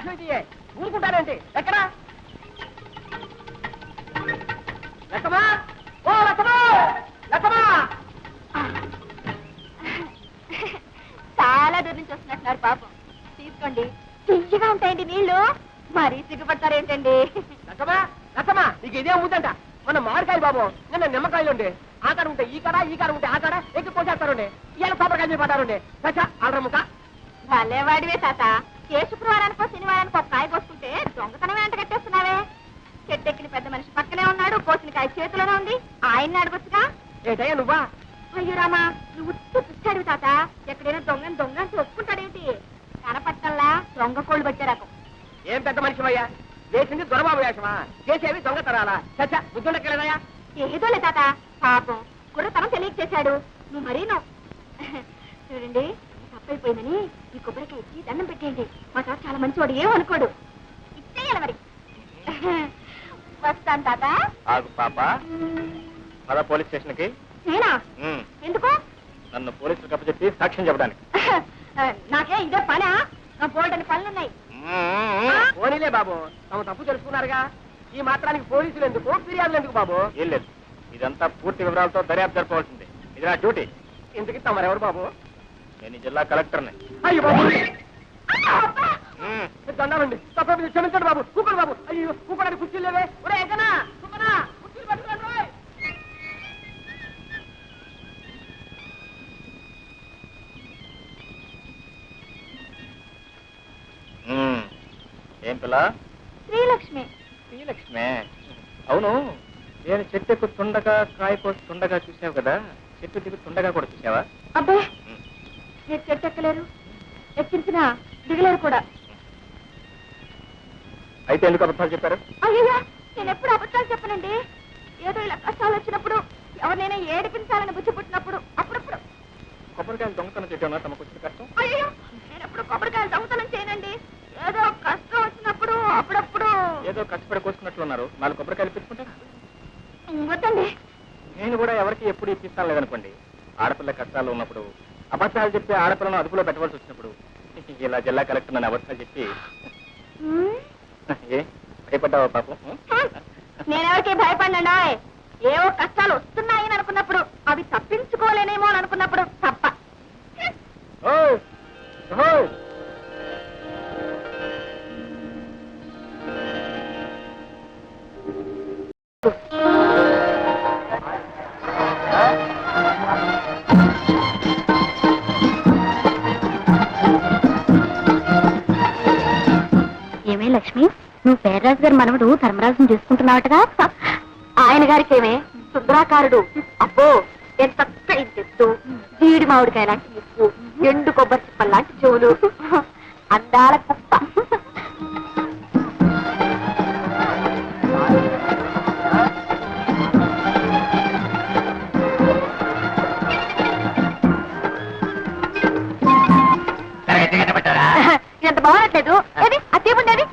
తాళం ఊరుకుంటానంటే ఎక్కడా లక్కమా ఓ లక్కమా లక్కమా చాలా దూరం నుంచి వస్తున్నట్టున్నారు పాపం. తీసుకోండి, తీయగా ఉంటాయండి నీళ్లు. మరీ సిగ్గుపడతారేంటండి? లక్కమా లక్కమా నీకు ఇదే ఉందంట. మన మామిడికాయలు బాబు నిన్న నిమ్మకాయలు ఉండే ఆ కాడ ఉంటే ఈ కాడ ఉంటే ఆ కాడ ఎక్కి పోసేస్తారుండే. ఇవాళ కొబ్బరికాయ పడ్డారుండే చచ్చా అల్రముక. భలేవాడివే తాత. ఏ శుక్రవారానికో శనివారానికో ఒక కాయ కోసుకుంటే దొంగతనమే అంట కట్టేస్తున్నావే. చెట్టెక్కిన పెద్ద మనిషి పక్కనే ఉన్నాడు, కోసిన కాయ చేతిలోనే ఉంది. ఆయన్ని అడగొచ్చుగా. ఏటయ్యా నువ్వా? అయ్యో రామా, నువ్వు చూస్తాడు తాత. ఎక్కడైనా దొంగని అని ఒప్పుకుంటాడేంటి? కనపట్టల్లా దొంగ కోళ్ళు వచ్చే రకం. ఏం పెద్ద మనిషివయ్యా? చేసింది దొరబాబు వేషమా? చేసేవి దొంగతనాలా? చచ్చా బుద్ధుండక్కలేదయ్యా? ఏదోలే తాత, పాపం కుర్రతనం తెలియక చేశాడు. నువ్వు మరీను. చూడండి, తప్పైపోయిందని ఈ కొబ్బరికాయ ఇచ్చి దండం పెట్టేయండి. మా తాత చాలా మంచివాడు, ఏమనుకోడు. ఇచ్చేయాలి మరి. వస్తాను తాత. ఆగు పాప, పద పోలీస్ స్టేషన్ కి. నేనా? ఎందుకు? నన్ను పోలీసులకు అప్పచెప్పి సాక్ష్యం చెప్పడానికి. నాకే ఇదే పనా? నా బోల్డని పనులున్నాయి. పోనీలే బాబు, తమ తప్పు తెలుసుకున్నారుగా. ఈ మాత్రానికి పోలీసులు ఎందుకు, ఫిర్యాదులు ఎందుకు బాబు? ఏం లేదు, ఇదంతా పూర్తి వివరాలతో దర్యాప్తు జరపవలసింది. ఇది నా డ్యూటీ. ఇంతకి తమరెవరు బాబు? నేను ఈ జిల్లా కలెక్టర్ని. అయ్యో బాబు, దండాలండి, తప్ప క్షమించండి బాబు. కూకోండి బాబు. అయ్యో కూకోడానికి కుర్చీలు లేవే. ఒరే ఎక్కనా కూకనా, కుర్చీలు పట్టుకోండి. ఏం పిల్ల? శ్రీలక్ష్మి. శ్రీలక్ష్మే? అవును, నేను చెట్టు ఎక్కుతుండగా కాయ కోస్తుండగా చూసావు కదా, చెట్టు దిగుతుండగా కూడా చూసావా? అబ్బాయి, మీరు చెట్టు ఎక్కలేరు, ఎక్కించినా దిగలేరు కూడా. అయితే ఎందుకు అబద్ధాలు చెప్పారు? అయ్యో, నేను ఎప్పుడు అబద్ధాలు చెప్పనండి. ఏదో ఇలా కష్టాలు వచ్చినప్పుడు, ఎవరినైనా ఏడిపించాలని బుద్ధి పుట్టినప్పుడు అప్పుడప్పుడు. కొబ్బరికాయలు దొంగతనం చేయడం తమకు వచ్చిన కష్టం? అయ్యో, నేను ఎప్పుడు కొబ్బరికాయలు దొంగతనం చేయనండి. ఏదో కష్టం వచ్చినప్పుడు అప్పుడప్పుడు. ఏదో కష్టపడి కోసుకున్నట్లు ఉన్నారు, 4 కొబ్బరికాయలు ఇప్పించుకుంటారా? వద్దండి. నేను కూడా ఎవరికి ఎప్పుడు ఇప్పిస్తాను లేదనుకోండి. ఆడపిల్ల కష్టాలు ఉన్నప్పుడు, అబద్ధాలు చెప్పి ఆడపిల్లను అదుపులో పెట్టవలసి వచ్చినప్పుడు ఇలా జిల్లా కలెక్టర్ నన్ను అబద్ధాలు చెప్పి. ఏ భయపడ్డావా పాపం? నేనెవరికి భయపడినా, ఏవో కష్టాలు వస్తున్నాయని అనుకున్నప్పుడు, అవి తప్పించుకోలేనేమో అని అనుకున్నప్పుడు తప్ప. ఏమే లక్ష్మి, నువ్వు పేర్రాజు గారి మనవడు ధర్మరాజుని చేసుకుంటున్నావటగా? ఆయన గారికి ఏమే సుందరాకారుడు. అబ్బో, ఎంత ఇంతెత్తు, జీడి మామిడికాయ లాంటి ముక్కు, ఎండు కొబ్బరి చిప్పల్ లాంటి చెవులు, అందాల కుప్ప. ఎంత బాగట్లేదు. ఏది అదేముండేది?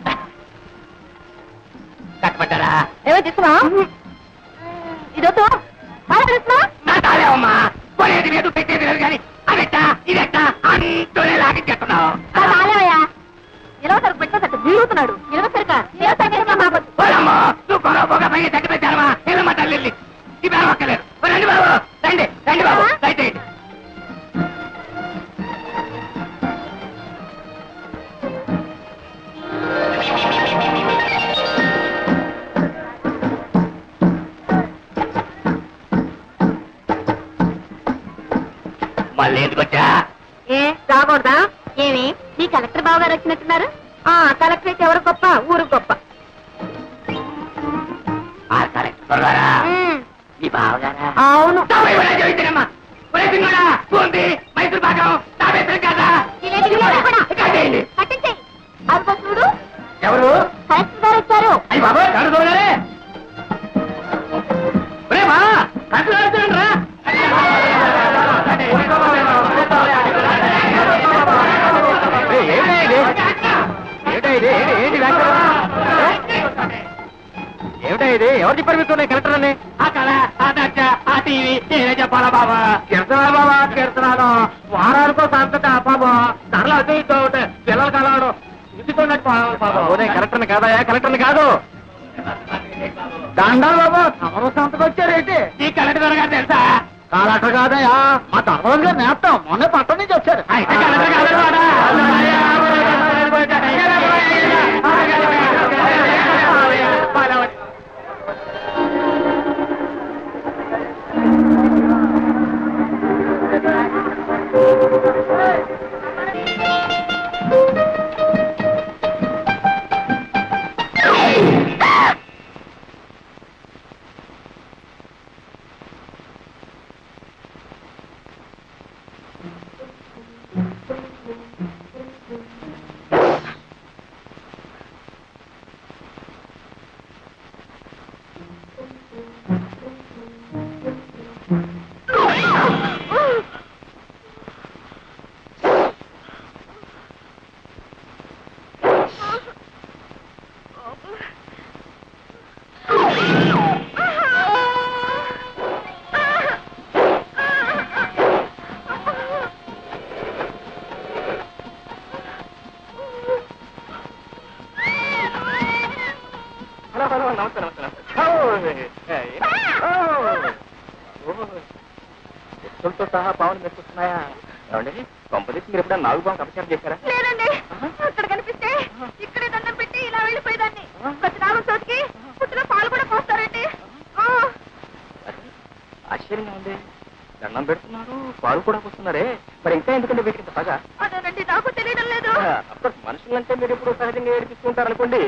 కట్టబడ్డారా? ఏమో తీసుకున్నా. ఇదొద్దు, బాగా తెలుసుకున్నా. కొనేది లేదు, పెట్టేది లేదు, కానీ అదెట్టా ఇదెట్టా అంటూనే లాగించేస్తున్నావు. రాలేవయ్యా, ఇరవ సరుకు పెట్టుకోసట్టు వీడుతున్నాడు. ఇరవ సరుక నువ్వు కొన పోగా పైన తగ్గి పెట్టారమా? ఏమమ్మా తల్లి, ఈ బేరం ఒక్కలేదు. రండి బాబు, రండి రండి బాబు, దయచేయండి. మళ్ళీ ఎందుకు వచ్చా? ఏ రాకూడదా? ఏమి నీ కలెక్టర్ బాబు గారు వచ్చినట్టున్నారు? కలెక్టర్ అయితే ఎవరు గొప్ప, ఊరు గొప్ప. మీ బావగారా? అవును. మైసూర్ భాగం పట్టించేయి. అదిగో చూడు, ఎవరు? కలెక్టర్ గారు వచ్చారు. అయ్యి బాబా చూడగానే ఏమిటా ఇది? ఎవరు చెప్పారు మీకు కలెక్టర్ అని? ఆ కళ, ఆ దర్జ, ఆ టీవీ నేనే చెప్పాలా బాబా? కీర్తనాలు బాబా, కీర్తనాలు. వారానికో సంతట బాబా, ధరలు అదే పిల్లలు కలవడం, ఇంటితో కలెక్టర్ని కాదయా, కలెక్టర్ని కాదు. దండాలు బాబు తమరు సంతకు వచ్చారేంటి? ఈ కలెక్టర్ గారు తెలుసా? కలెక్టర్ కాదయా, మా ధర్మరాజు గారు నేస్తాం మొన్న పట్టణం నుంచి వచ్చారు. ఎత్తులతో సహా పావులు మెచ్చుకున్నాయా? ఏమండి కొంపదీసి మీరు ఎప్పుడైనా నాలుగు పాము అపచారం చేశారా? లేదండి, అక్కడ కనిపిస్తే ఇక్కడే దండం పెట్టి ఇలా వెళ్ళిపోయేదాన్ని. ప్రతి నాలుగు చోటికి పుట్టిన పాలు కూడా పోస్తారండి. ఆశ్చర్యంగా ఉంది. దండం పెడుతున్నారు, పాలు కూడా పోస్తున్నారే, మరి ఇంకా ఎందుకంటే వీటికి ఇంత పగ? అదేనండి, నాకు తెలియడం లేదు. అఫ్కోర్స్ మనుషులంటే మీరు ఎప్పుడు సహజంగా ఏడిపిస్తుంటారు అనుకోండి,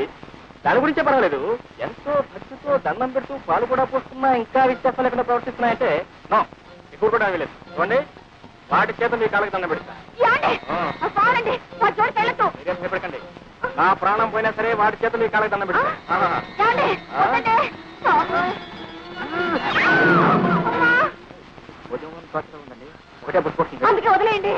దాని గురించే పర్వాలేదు. ఎంతో భక్తితో దండం పెడుతూ పాలు కూడా పోస్తున్నా ఇంకా వ్యత్యాసం లేకుండా ప్రవర్తిస్తున్నాయంటే నో, ఇప్పుడు కూడా లేదు. చూడండి, వాటి చేత మీ కాళ్ళకి దండం పెడతా. చాలండి, మా చోటు వెళ్ళదు. మీరేం భయపడకండి, నా ప్రాణం పోయినా సరే వాటి చేత మీ కాళ్ళకి దండం పెడతా. ఉదయం పాత్ర ఉందండి, ఒకటే పుట్టుకొస్తుంది. అందుకే వదిలేయండి.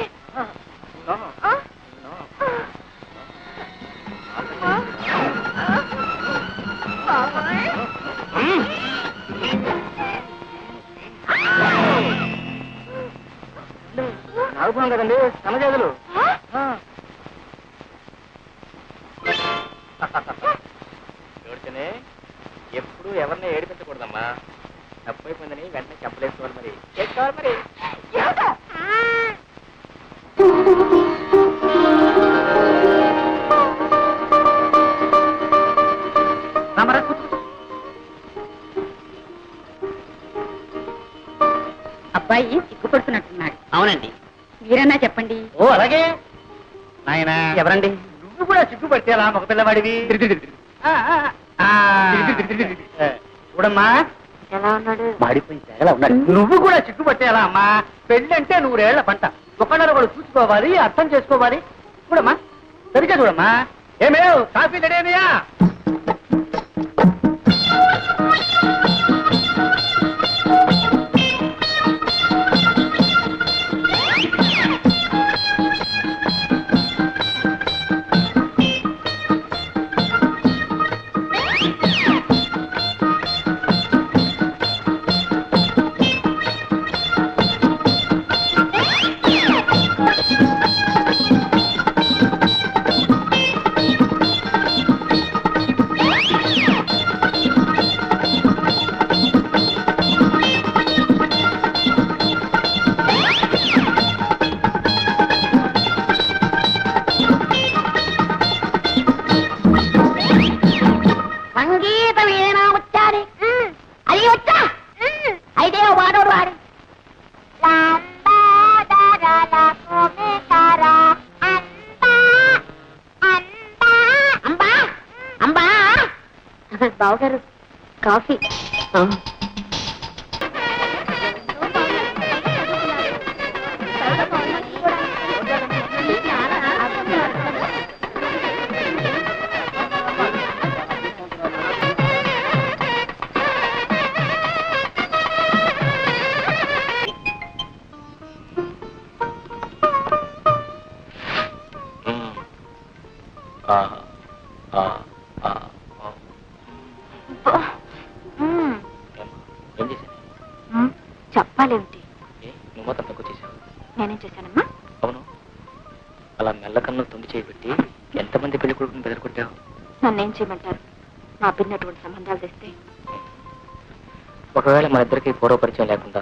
నాగుపాం కదండి, సన్నజాజులు. చూడితేనే ఎప్పుడు ఎవరిని ఏడిపించకూడదమ్మా. తప్పైపోయిందని వెంటనే చెప్పలేసుకోవాలి. మరి చేసుకోవాలి. మరి అబ్బాయి సిగ్గుపడుతున్నట్టున్నాడు. అవునండి. మీరన్నా చెప్పండి. ఓ అలాగే. నాయనా ఎవరండి? నువ్వు కూడా సిగ్గుపడితే అలా మగ పిల్లవాడివి. చూడమ్మా, ఎలా ఉన్నాడు? మాడిపోయి తెగలా ఉన్నాడు. నువ్వు కూడా సిగ్గుపట్టేలా అమ్మా. పెళ్ళి అంటే 100 ఏళ్ల పంట. ఒకళ్ళని ఒకళ్ళు చూసుకోవాలి, అర్థం చేసుకోవాలి. చూడమ్మా, సరిగ్గా చూడమ్మా. ఏమేవ్ కాఫీ రెడీయా? సంగీతం ఏనా వచ్చాది? అది వచ్చా అయితే వాడోడు వాడి అంబా. బావగారు కాఫీ. ఏం చేశాను? చెప్పాలేమిటి? నువ్వు మొత్తం తక్కువ చేశావు. నేనేం చేశానమ్మా? అవును, అలా మెల్లకన్ను తొండి చేయబెట్టి ఎంతమంది పెళ్లి కొడుకుని బెదరకొట్టావు? నన్నేం చేయమంటారు? మా పిన్నటువంటి సంబంధాలు తెస్తే ఒకవేళ మన ఇద్దరికి పూర్వ పరిచయం లేకుండా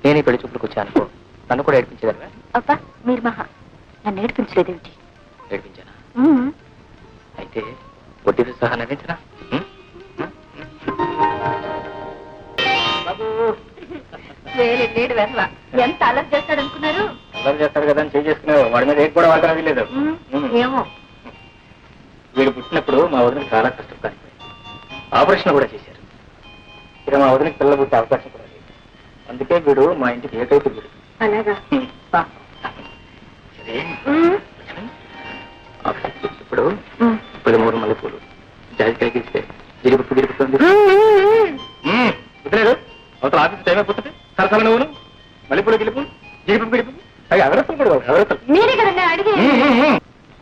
నేను ఈ పెళ్లి చూపులకు వచ్చాను, నన్ను కూడా ఏడిపించేదానివా? అబ్బా మీరు మహా నన్ను ఏడిపించలేదేమిటి? ఏడిపించానా? అయితే వడ్డీతో సహా నవ్వించనా? లేడు వెసల ఎంత అలర్ట్ చేస్తాడు అనుకున్నారు? అల్లరి చేస్తాడు కదా అని చేసుకున్నావు, వాడి మీద ఏది కూడా వాడకం లేదు. ఏమో వీడు పుట్టినప్పుడు మా వదినకి చాలా కష్టం కానిపోయింది, ఆపరేషన్ కూడా చేశారు. ఇక మా వదినకి పిల్లలు పుట్టే అవకాశం కూడా లేదు. అందుకే వీడు మా ఇంటికి ఏకైక వీడు. అలాగా సరే ఇప్పుడు 13 మల్లెపూలు జాజికాయకి ఇస్తే గిరిపుట్టు గిరిపుతుంది. గుర్తులేదు, అవతల ఆఫీస్ టైం అయిపోతుంది. సరసల నువ్వును మల్లెపూలు గిలుపు గిరిపు గిరిపు అవి అగరత్తులు కూడా అగరత్తులు. మీరే కదండి అడిగి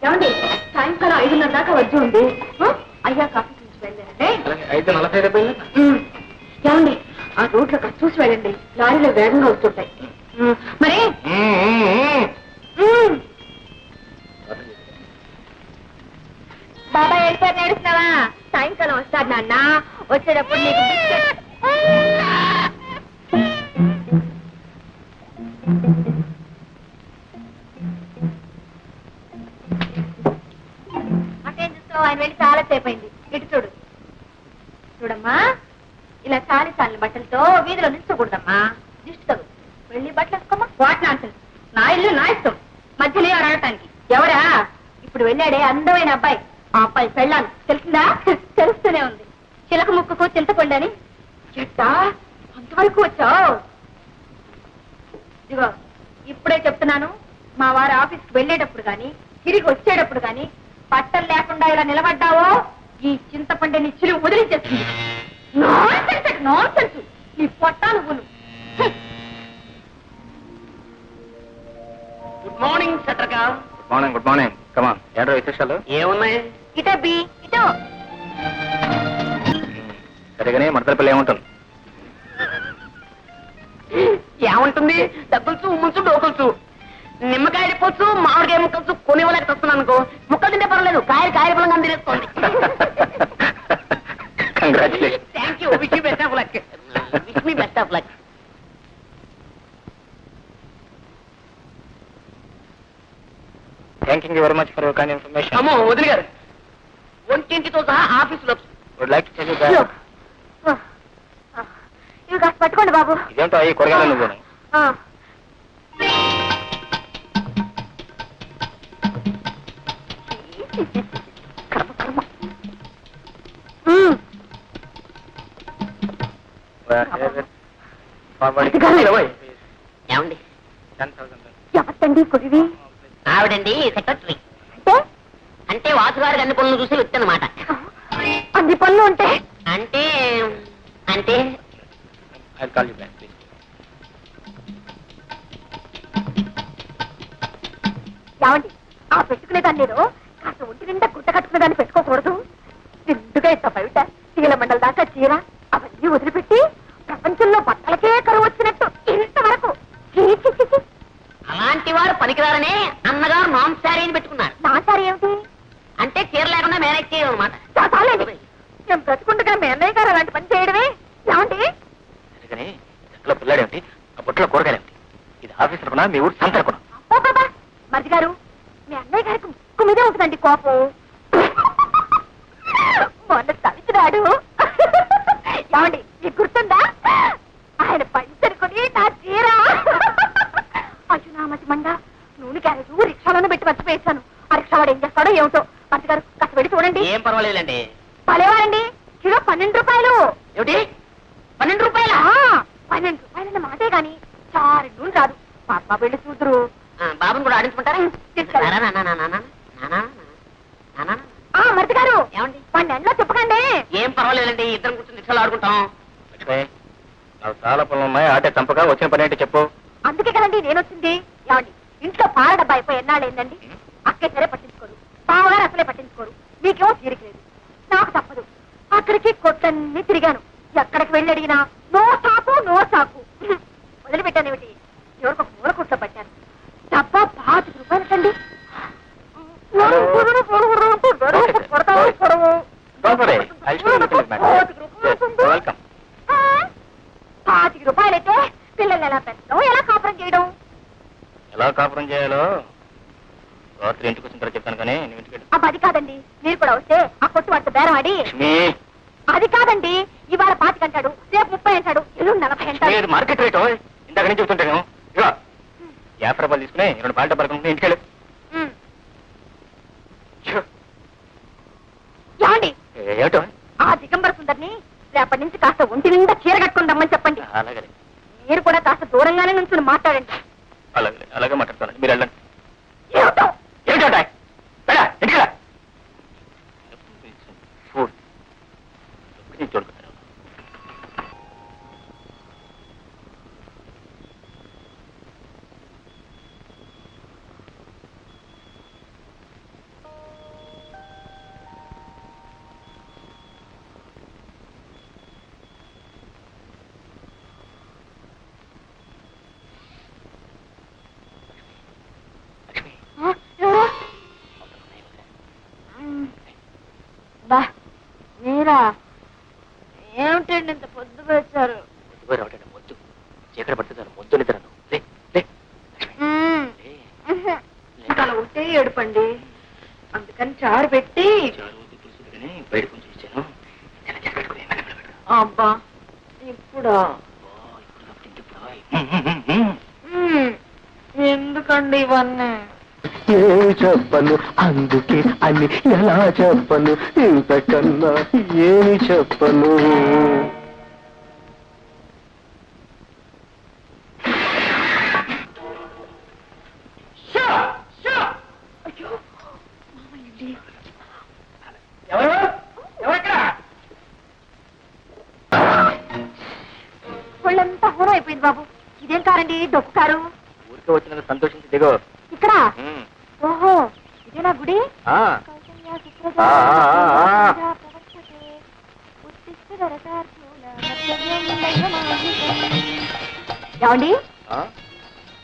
ఏమండి సాయంకాలం 5:30 దాకా వచ్చి ఉంది. అయ్యా కాఫీ చూసి వెళ్ళారంటే 5:45 ఏమండి ఆ రోడ్లో కాస్త చూసి వెళ్ళండి, లారీలో వేగంగా వస్తుంటాయి. మరి బాబాయ్ వెళ్ళిపోయి నేడుస్తున్నావా? సాయంకాలం వస్తాడు నాన్న, వచ్చేటప్పుడు నీకు బిస్కెట్. అటేం చూస్తావు, ఆయన వెళ్ళి చాలా సేపు అయింది. ఇటు చూడు చూడమ్మా, ఇలా చాలి చాలిన బట్టలతో వీధిలో నిల్చోకూడదమ్మా, దిష్టి తగు. వెళ్ళి బట్టలు వేసుకోమ్మా. వాట్ నాన్సెన్స్, నా ఇల్లు నా ఇష్టం, మధ్యలో అడగటానికి ఎవరా? ఇప్పుడు వెళ్ళాడే అందమైన అబ్బాయి, ఆ అబ్బాయి పెళ్ళాను తెలిసిందా? తెలుస్తూనే ఉంది. చిలక ముక్కుకు చింతపండని. చెట్టా అంతవరకు వచ్చావు? ఇదిగో ఇప్పుడే చెప్తున్నాను, మా వారు ఆఫీస్కి వెళ్ళేటప్పుడు గాని తిరిగి వచ్చేటప్పుడు గాని బట్టలు లేకుండా ఇలా నిలబడ్డావో ఈ చింతపండుని చిలువు వదిలించేస్తుంది. నాన్సెన్స్ నీ పొట్టా నువ్వును. గుడ్ మార్నింగ్ సత్రకా. Good morning. Good morning. కమా ఏంటో విశేషాలు? ఏమున్నాయి? ఇటో బి ఇటో. సరిగానే మడతల ఏముంటుంది? ఏముంటుంది? డబ్బులుచు ఉమ్ముచ్చు డోకులుచు, నిమ్మకాయ డిపోచ్చు మామిడికాయ ముక్కచ్చు కొనివ్వలేక వస్తున్నాను అనుకో. ముక్కలు తింటే పర్లేదు, కాయలు పొలంగా తినేసుకోండి. Congratulation. Thank you. Wish you best of luck. Wish me best of luck. Thank you very much for your kind information. అమ్మో వదిలి గారు, ఒంటింటితో సహా ఆఫీసులో. Would like to tell you that. ఇవి కాస్త పట్టుకోండి బాబు. ఇదేంటో అయ్యి కూరగాయలు నువ్వు. ఏమండి? ఎవరికండి కుడివి? ఆవిడండి సెక్రటరీ. అంటే వాసుగారికి అన్ని పనులు చూసి వ్యక్తి అన్నమాట. అన్ని పనులు ఉంటే అంటే అంటే I'll call you back, please. ఏమండి ఆ పెట్టుకునేదాన్ని నేను కాస్త ఒంటి నిండా గుట్ట కట్టుకునేదాన్ని పెట్టుకోకూడదు. నిండుగా ఇంత బయట చీల మండల దాకా చీర అవన్నీ వదిలిపెట్టి ప్రపంచంలో బట్టలకే కరువు వచ్చినట్టు ఇంతవరకు అలాంటి వారు పనికిరారనే అన్నగారు నాన్ శారీని పెట్టుకున్నారు. నా సారి ఏమిటి అంటే చీర లేకుండా మేనేజ్ చేయడం అనమాట. చాలండి, మేము బ్రతుకుండగా మీ అన్నయ్య గారు అలాంటి పని చేయడమే. ఏమండి సరిగానే ఇంట్లో పిల్లాడేమిటి, ఆ బొట్లో కూరగాయలేమిటి? ఇది ఆఫీస్ అనుకున్నా మీ ఊరు సంత అనుకున్నా? బాబా మరిది గారు, మీ అన్నయ్య గారికి ముక్కు మీదే ఉంటుందండి కోపం. మొన్న తవిచినాడు. ఏమండి మీకు గుర్తుందా? ఆయన పంచరుకొని నా చీర అచునామతి మండ నూనె క్యారెట్ రిక్షాలోనే పెట్టి మర్చిపోయేశాను. ఆ రిక్షావాడు ఏం చేస్తాడో ఏమిటో. మరిది గారు కాస్త వెళ్ళి చూడండి. ఏం పర్వాలేదండి. పలేవారండి, కిలో 12 రూపాయలు. ఏమిటి 12 రూపాయలా? 12 రూపాయలన్న మాటే గాని చారు నూనె రాదు. మా అమ్మ వెళ్ళి చూద్దరు. బాబుని కూడా ఆడించుకుంటారా? మరిది గారు ఏమండి? వాడిని ఎండలో తిప్పకండి. ఏం పర్వాలేదండి, ఇద్దరం కూర్చొని రిక్షాలు ఆడుకుంటాం. నాకు చాలా పనులు ఉన్నాయి, ఆటే చంపగా వచ్చిన పని ఏంటి చెప్పు. అందుకే కదండి నేను వచ్చింది. ఏమండి ఇంట్లో పాల డబ్బా అయిపోయి ఎన్నాళ్ళు ఏందండి? అక్కే సరే పట్టించుకోరు, బావగారు అసలే పట్టించుకోరు. మీకేమో తీరికలేదు, నాకు తప్పదు. అక్కడికి కొట్టన్ని తిరిగాను. ఎక్కడికి వెళ్ళి అడిగినా నో సాకు నో సాకు. వదిలిపెట్టానేమిటి, ఎవరికి మూల కుట్ల పట్టాను. డబ్బా 25 రూపాయలకండి. వెల్కమ్. 25 రూపాయలైతే పిల్లల్ని ఎలా పెంచడం, ఎలా కాపురం చేయడం? ఎలా కాపురం చేయాలో రాత్రి ఇంటికి వచ్చిన తర్వాత చెప్తాను కానీ నువ్వు ఇంటికి వెళ్ళు. అబ్బా అది కాదండి, మీరు కూడా వస్తే ఆ కొట్టు వాడితో బేరం ఆడి. లక్ష్మి, అది కాదండి, ఇవాళ 25 అంటాడు, రేపు 30 అంటాడు, ఎల్లుండి 40 అంటాడు. ఇది మార్కెట్ రేటు. ఇందాక నుంచి చెప్తుంటాను. ఇగో 50 రూపాయలు తీసుకుని 2 పాయింట్ పడుకుంటే ఇంటికి వెళ్ళు. ఉమ్. ఛు, ఏమండి, ఏమిటో ఆ దిగంబర సుందరిని రేపటి నుంచి కాస్త ఒంటి నిండా చీర కట్టుకుని రమ్మని చెప్పండి. అలాగే మీరు కూడా కాస్త దూరంగానే నుంచి మాట్లాడండి. అలాగే అలాగే మాట్లాడుతాను. మీరు వెళ్ళండి. ఏమిటో? ఏమిటో ఇంటికి చూడుకుంటాను. ఆ, ఎవరు? బా మీరా? ఏమిటండి ఇంత పొద్దుగా వచ్చారు? పొద్దుగా రావటండి, మొద్దు చీకటి పడుతుంది. మొద్దు నిద్రను లే లే లే. ఇంకా అలా ఉంటే ఏడుపండి, అందుకని చారు పెట్టి. బయట కొంచెం ఇచ్చాను. అబ్బా ఇప్పుడా? ఎందుకండి ఇవన్నీ? ఏమి చెప్పను అందుకే అని ఎలా చెప్పను, ఇంతకన్నా ఏమి చెప్పను. ఒళ్ళంతా హోరం అయిపోయింది బాబు. ఇదేం కారండి, డొక్కు కారు. ఊరికే వచ్చినందుకు సంతోషించి దిగో. ఇక్కడ? ఓహో, ఇదేనా గుడి? ఏమండి,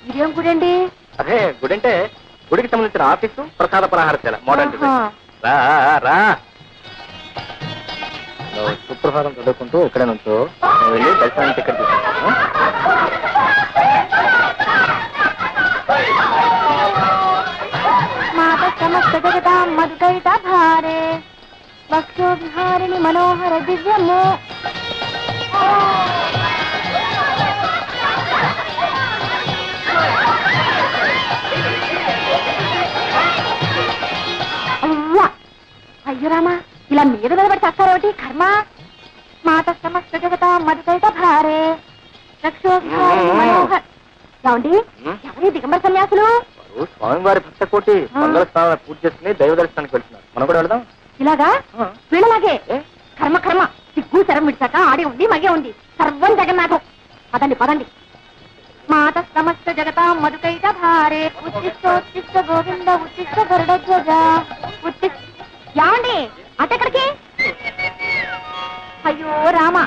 ఇదేం గుడి అండి? అదే గుడి అంటే గుడికి సంబంధించిన ఆఫీసు, ప్రసాద పలహారశాల, మోడర్న్ డిజైన్. ఆహా. రా రా. సుప్రభాతం చదువుకుంటూ ఇక్కడే నుంచో నేను వెళ్ళి దర్శనానికి టికెట్ తీసుకుంటాను. మాత సమస్త జగతాం మధుకైట భారే వక్షో విహారిణి మనోహర దివ్యము. అవ్వా, అయ్యో రామా, ఇలా మీద మీద పడి చస్తారోటి కర్మ. మాత సమస్త జగతాం మధుకైట భారే వక్షో విహారిణి మనోహర. ఏమండి, ఎవరి దిగంబర సన్యాసులు? స్వామివారి భక్త కోటి మంగళ స్నాన పూజ చేసుకుని దైవ దర్శనానికి వెళ్తున్నారు. మనం కూడా వెళదాం. ఇలాగా వీళ్ళలాగే కర్మ కర్మ, సిగ్గు శరం విడిచాక ఆడే ఉంది మగే ఉంది, సర్వం జగన్నాథం. పదండి పదండి. మాత సమస్త జగతా మధుకైట భారే ఉత్తిష్టోత్తిష్ట గోవింద ఉత్తిష్ట గరుడధ్వజ ఉత్తిష్ట. యాండి అటెక్కడికి? అయ్యో రామ.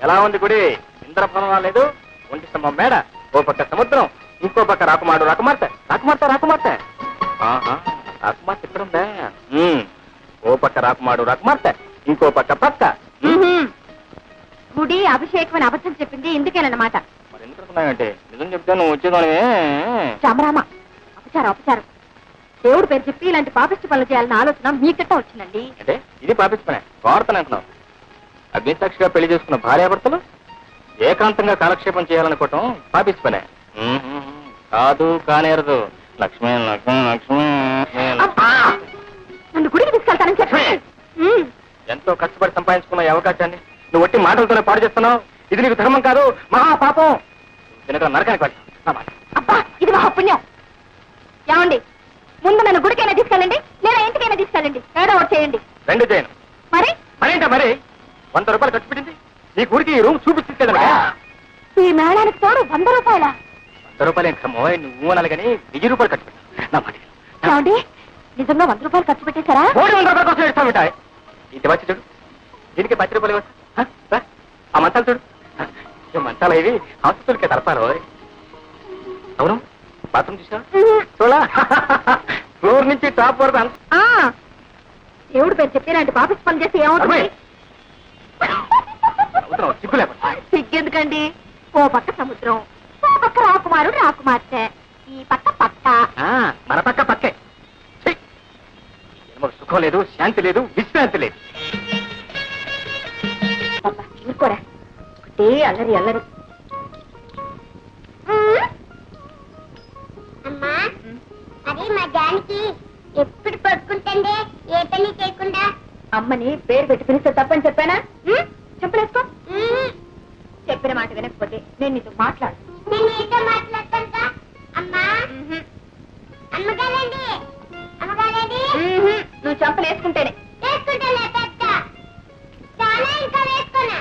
ఎలా ఉంది గుడి? ఇంద్రభవనం రాలేదు, ఒంటి స్తంభం మేడ, ఓ పక్క సముద్రం, ఇంకో పక్క రాకుమాడు రాకుమార్తె. రాకుమార్తె రాకుమార్తె రాకుమార్తె ఇక్కడ ఉందా? ఓ పక్క రాకుమాడు రాకుమార్తె, ఇంకో పక్క పక్క. గుడి అభిషేకం అని అబద్ధం చెప్పింది ఇందుకేనన్నమాట. మరి ఎందుకు అనుకున్నావంటే? నిజం చెప్తే నువ్వు వచ్చేదానివే. రామరామ, అపచారం అపచారం. దేవుడు పేరు చెప్పి ఇలాంటి పాపిష్టి పనులు చేయాలన్న ఆలోచన మీ కిట్ట వచ్చిందండి. అంటే ఇది పాపించుకునే వార్తను అంటున్నావు. అగ్నిసాక్షిగా పెళ్లి చేసుకున్న భార్యాభర్తలు ఏకాంతంగా కాలక్షేపం చేయాలనుకోవటం పాపించు పనే. కాదు కానేరదు. లక్ష్మి లక్ష్మి లక్ష్మి. నన్ను గుడికి తీసుకెళ్తానని చెప్పి ఎంతో కష్టపడి సంపాదించుకున్న ఈ అవకాశాన్ని నువ్వు ఒట్టి మాటలతోనే పాడు చేస్తున్నావు. ఇది నీకు ధర్మం కాదు, మహాపాపం. వెనక నరకానికి వెళ్తాను. అబ్బా, ఇది మహాపుణ్యం. ఏమండి, ముందు నన్ను గుడికైనా తీసుకెళ్ళండి, లేదా ఇంటికైనా తీసుకెళ్ళండి, ఏదో ఒకటి చేయండి. రెండు చేయను. మరి మరేంటా మరి 100 రూపాయలు ఖర్చు పెట్టింది నీ ఊరికి ఈ రూమ్ చూపించి తీసుకెళ్ళాలి. ఈ మేళానికి తోడు 100 రూపాయల. 100 రూపాయలు ఏంటమ్మో, నువ్వు అనాలి కానీ 1000 రూపాయలు ఖర్చు పెట్టాను నా మాట. ఏమండి నిజంగా 100 రూపాయలు ఖర్చు పెట్టేశారా? 100 రూపాయలు ఖర్చు పెడతామిట. ఇది వచ్చి చూడు, దీనికి 10 రూపాయలు ఇవ్వచ్చు. ఆ మంచాలు చూడు, ఈ మంచాలు ఇవి హాస్పిటల్కి తరపాలి. అవును, బాత్రూమ్ చూసా చూడా, ఫ్లోర్ నుంచి టాప్ వరకు ఆ, దేవుడు పేరు చెప్పినంటే పాపిస్ పని చేసి ఏమవుతుంది? సిగ్గు లేకుండా. సిగ్గెందుకండి? ఓ పక్క సముద్రం, ఓ పక్క రాకుమారుడు రాకుమార్తె, ఈ పక్క పక్క. మన పక్క పక్కే. ఛీ! ఈ జన్మకు సుఖం లేదు, శాంతి లేదు, విశ్రాంతి లేదు. ఊరుకోరా, ఒకటి అల్లరి అల్లరి. అమ్మా అది మా జానికి ఎప్పుడు పడుకుంటుందే ఏ పని చేయకుండా. అమ్మని పేరు పెట్టి పిలిస్తే తప్పని చెప్పానా? చెప్పలేసుకో. చెప్పిన మాట వినకపోతే నేను నీతో మాట్లాడు. నేను నీతో మాట్లాడతాను. అమ్మా అమ్మగారండి, అమ్మగారండి. నువ్వు చంపలు వేసుకుంటేనే. వేసుకుంటానే పెద్ద చాలా ఇంకా వేసుకున్నా.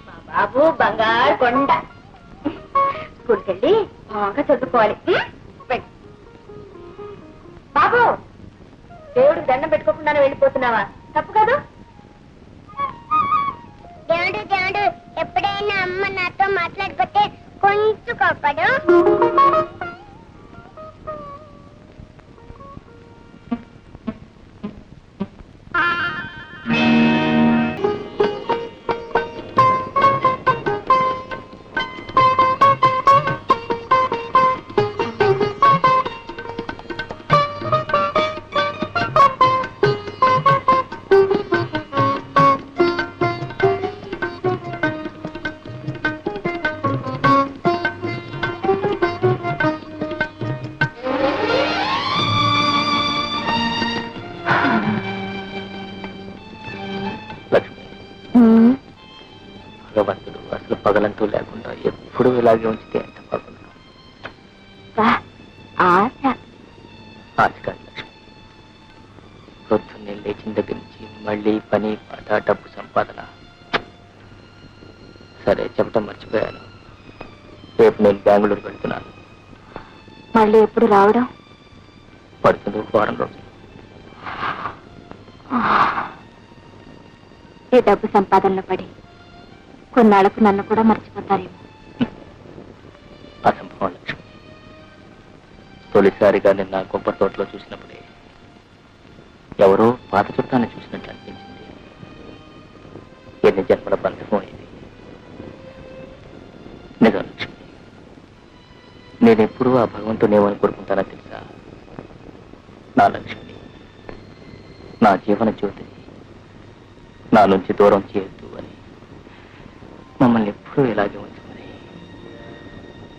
మా బాబు బంగారు కొండ. స్కూల్కి వెళ్ళి బాగా చదువుకోవాలి. వెళ్ళు. బాబు దేవుడికి దండం పెట్టుకోకుండానే వెళ్ళిపోతున్నావా? తప్పు కాదు. దేవుడు దేవుడు ఎప్పుడైనా అమ్మ నాతో మాట్లాడిపోతే కొంచెం కోపడు. భగవంతుడు అసలు పగలంటూ లేకుండా ఎప్పుడు ఇలాగే ఉంచితే ఎంత బాగుండు. ఆశ ఆశ కాదు లక్ష్మి, పొద్దున్నే లేచిన దగ్గర నుంచి మళ్ళీ పని పాట డబ్బు సంపాదన. సరే చెప్పడం మర్చిపోయాను, రేపు నేను బెంగళూరు వెళ్తున్నాను. మళ్ళీ ఎప్పుడు రావడం? పడుతుంది 1 వారం రోజులు. ఈ డబ్బు సంపాదనలో పడి కొన్నాళ్లకు నన్ను కూడా మర్చిపోతారేమో. అసంభవం లక్ష్మి. తొలిసారిగా నిన్న కొబ్బరి తోటలో చూసినప్పుడే ఎవరో పాత చుట్టాన్ని చూసినట్లు అనిపించింది. ఎన్ని జన్మల బంధమో ఇది. నిజం లక్ష్మి, నేనెప్పుడూ ఆ భగవంతుని ఏమని కోరుకుంటానో తెలుసా? నా లక్ష్మి, నా జీవన జ్యోతిని నా నుంచి దూరం చేయొద్దు అని. మమ్మల్ని ఎప్పుడూ ఇలాగే ఉంచు.